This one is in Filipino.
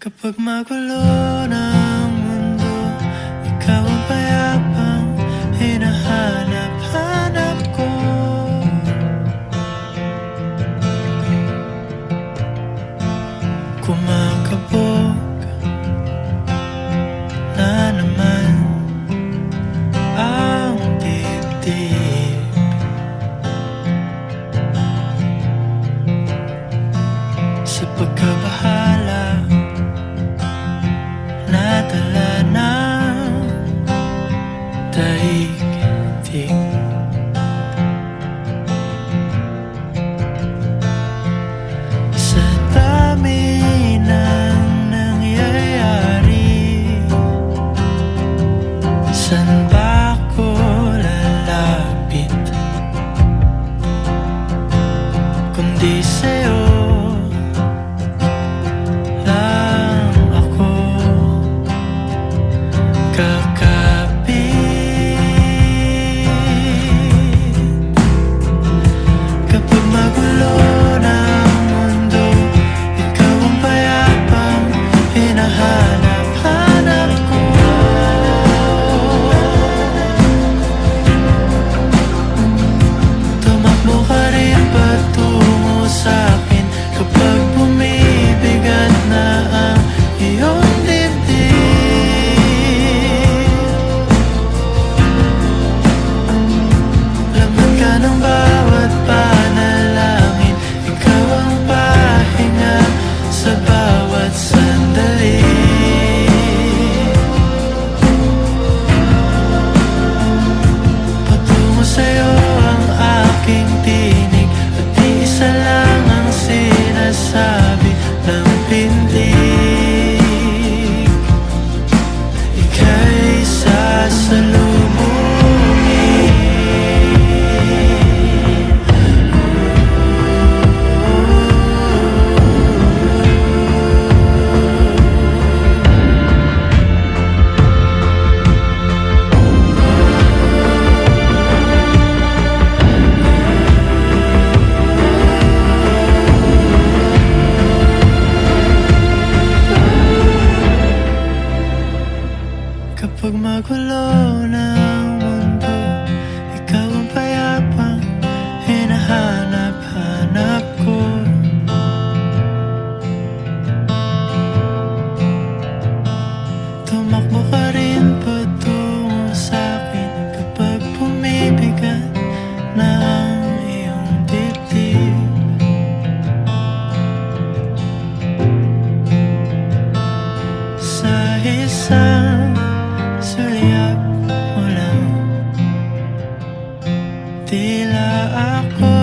Kapag magulo ng mundo, ikaw ang payapang hinahanap-hanap ko. Kumakabog na naman ang dibdib. Sa pagkabahala nadala ng daigdig. Sa dami ng nangyayari, saan ba ako lalapit kundi sa'yo? Kapag magulo ng mundo, ikaw ang payapang hinahanap-hanap ko. Tumakbo ka rin patungo sa'kin kapag bumibigat na ang iyong dibdib. Sa isang sulyap mo lang, tila ako